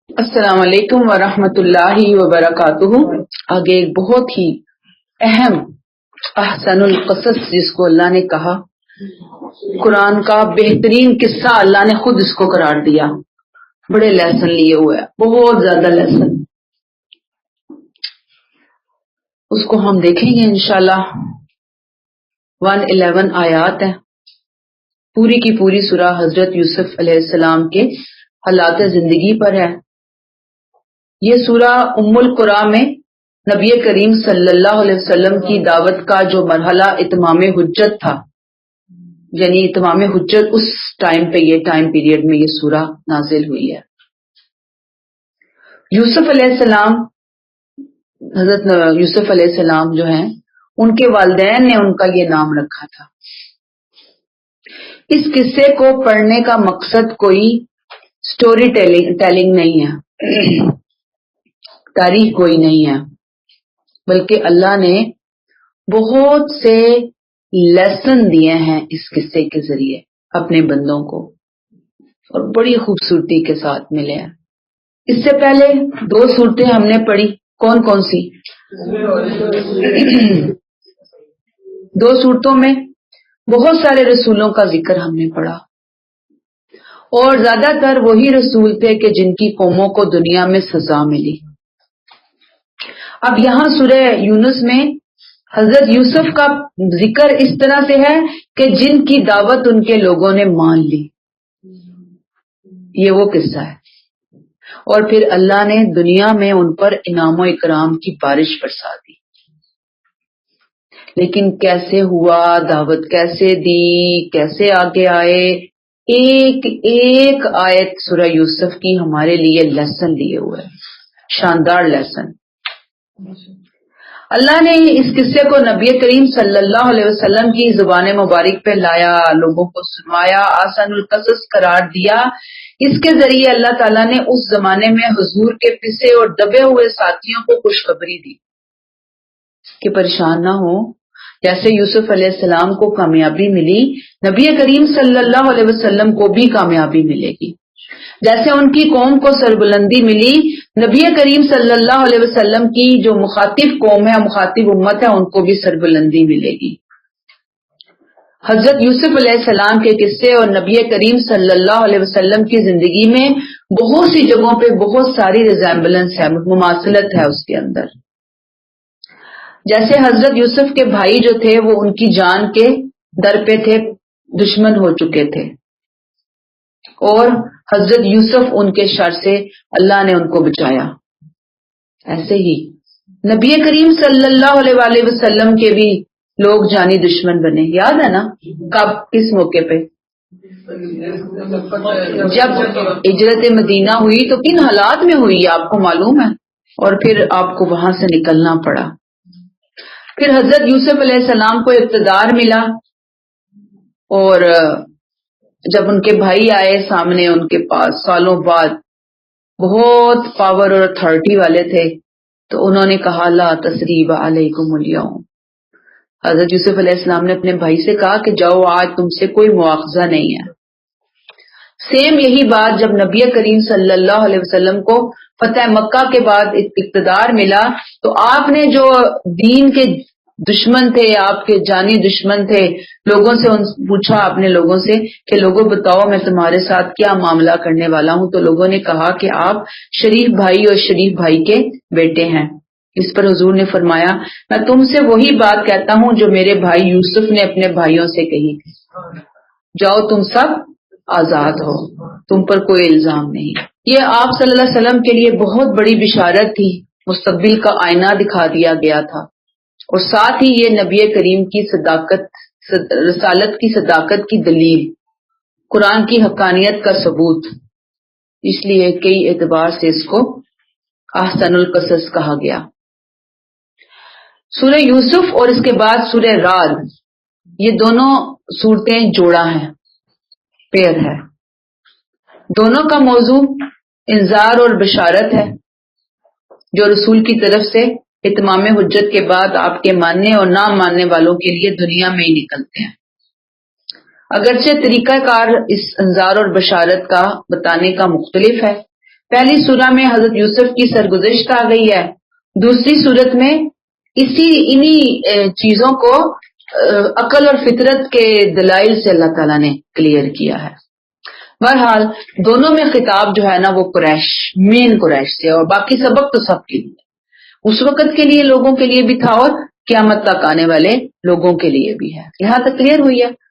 السلام علیکم ورحمۃ اللہ وبرکاتہ۔ آگے ایک بہت ہی اہم احسن القصص جس کو اللہ نے کہا، قرآن کا بہترین قصہ اللہ نے خود اس کو قرار دیا، بڑے لیسن لیے ہوئے ہیں، بہت زیادہ لیسن، اس کو ہم دیکھیں گے انشاءاللہ۔ 111 آیات ہیں، پوری کی پوری سورہ حضرت یوسف علیہ السلام کے حالات زندگی پر ہے۔ یہ سورہ ام القرآ میں نبی کریم صلی اللہ علیہ وسلم کی دعوت کا جو مرحلہ اتمام حجت تھا، یعنی اتمام حجت اس ٹائم پہ، یہ ٹائم پیریڈ میں یہ سورہ نازل ہوئی ہے۔ یوسف علیہ السلام، حضرت یوسف علیہ السلام جو ہیں، ان کے والدین نے ان کا یہ نام رکھا تھا۔ اس قصے کو پڑھنے کا مقصد کوئی سٹوری ٹیلنگ نہیں ہے، تاریخ کوئی نہیں ہے، بلکہ اللہ نے بہت سے لیسن دیے ہیں اس قصے کے ذریعے اپنے بندوں کو، اور بڑی خوبصورتی کے ساتھ ملے ہیں۔ اس سے پہلے 2 صورتیں ہم نے پڑھی، کون کون سی؟ 2 صورتوں میں بہت سارے رسولوں کا ذکر ہم نے پڑھا، اور زیادہ تر وہی رسول تھے کہ جن کی قوموں کو دنیا میں سزا ملی۔ اب یہاں سورہ یونس میں حضرت یوسف کا ذکر اس طرح سے ہے کہ جن کی دعوت ان کے لوگوں نے مان لی، یہ وہ قصہ ہے، اور پھر اللہ نے دنیا میں ان پر انعام و اکرام کی بارش برسا دی۔ لیکن کیسے ہوا، دعوت کیسے دی، کیسے آگے آئے، ایک ایک آیت سورہ یوسف کی ہمارے لیے لیسن لیے ہوئے، شاندار لیسن۔ اللہ نے اس قصے کو نبی کریم صلی اللہ علیہ وسلم کی زبان مبارک پہ لایا، لوگوں کو سنوایا، آسان القصص قرار دیا۔ اس کے ذریعے اللہ تعالیٰ نے اس زمانے میں حضور کے پسے اور دبے ہوئے ساتھیوں کو خوشخبری دی کہ پریشان نہ ہو، جیسے یوسف علیہ السلام کو کامیابی ملی، نبی کریم صلی اللہ علیہ وسلم کو بھی کامیابی ملے گی۔ جیسے ان کی قوم کو سربلندی ملی، نبی کریم صلی اللہ علیہ وسلم کی جو مخاطب قوم ہے، مخاطب امت ہے، ان کو بھی سربلندی ملے گی۔ حضرت یوسف علیہ السلام کے قصے اور نبی کریم صلی اللہ علیہ وسلم کی زندگی میں بہت سی جگہوں پہ بہت ساری ریزیمبلنس ہے، مماثلت ہے اس کے اندر۔ جیسے حضرت یوسف کے بھائی جو تھے وہ ان کی جان کے در پہ تھے، دشمن ہو چکے تھے، اور حضرت یوسف ان کے شر سے اللہ نے ان کو بچایا۔ ایسے ہی نبی کریم صلی اللہ علیہ وآلہ وسلم کے بھی لوگ جانی دشمن بنے، یاد ہے نا؟ کب، کس موقع پہ؟ جب ہجرت مدینہ ہوئی تو کن حالات میں ہوئی آپ کو معلوم ہے، اور پھر آپ کو وہاں سے نکلنا پڑا۔ پھر حضرت یوسف علیہ السلام کو اقتدار ملا، اور جب ان کے بھائی آئے سامنے ان کے پاس سالوں بعد، بہت پاور اور اتھارٹی والے تھے، تو انہوں نے کہا لا تثریب علیکم اليوم۔ حضرت یوسف علیہ السلام نے اپنے بھائی سے کہا کہ جاؤ، آج تم سے کوئی مواخذہ نہیں ہے۔ سیم یہی بات جب نبی کریم صلی اللہ علیہ وسلم کو فتح مکہ کے بعد اقتدار ملا، تو آپ نے جو دین کے دشمن تھے، آپ کے جانی دشمن تھے، لوگوں سے پوچھا اپنے لوگوں سے کہ لوگوں بتاؤ میں تمہارے ساتھ کیا معاملہ کرنے والا ہوں، تو لوگوں نے کہا کہ آپ شریف بھائی اور شریف بھائی کے بیٹے ہیں۔ اس پر حضور نے فرمایا میں تم سے وہی بات کہتا ہوں جو میرے بھائی یوسف نے اپنے بھائیوں سے کہی تھی، جاؤ تم سب آزاد ہو، تم پر کوئی الزام نہیں۔ یہ آپ صلی اللہ علیہ وسلم کے لیے بہت بڑی بشارت تھی، مستقبل کا آئینہ دکھا دیا گیا تھا، اور ساتھ ہی یہ نبی کریم کی رسالت کی صداقت کی دلیل، قرآن کی حقانیت کا ثبوت، اس لیے کئی اعتبار سے اس کو احسن القصص کہا گیا۔ سورہ یوسف اور اس کے بعد سورہ رعد، یہ دونوں صورتیں جوڑا ہیں، پیر ہے۔ دونوں کا موضوع انذار اور بشارت ہے، جو رسول کی طرف سے اتمام حجت کے بعد آپ کے ماننے اور نہ ماننے والوں کے لیے دنیا میں ہی نکلتے ہیں۔ اگرچہ طریقہ کار اس انذار اور بشارت کا بتانے کا مختلف ہے، پہلی سورہ میں حضرت یوسف کی سرگزشت آ گئی ہے، دوسری صورت میں انہی چیزوں کو عقل اور فطرت کے دلائل سے اللہ تعالیٰ نے کلیئر کیا ہے۔ بہرحال دونوں میں خطاب جو ہے نا وہ قریش، مین قریش سے، اور باقی سبق تو سب کے لیے، اس وقت کے لیے لوگوں کے لیے بھی تھا اور قیامت تک آنے والے لوگوں کے لیے بھی ہے۔ یہاں تک کلیئر ہوئی ہے۔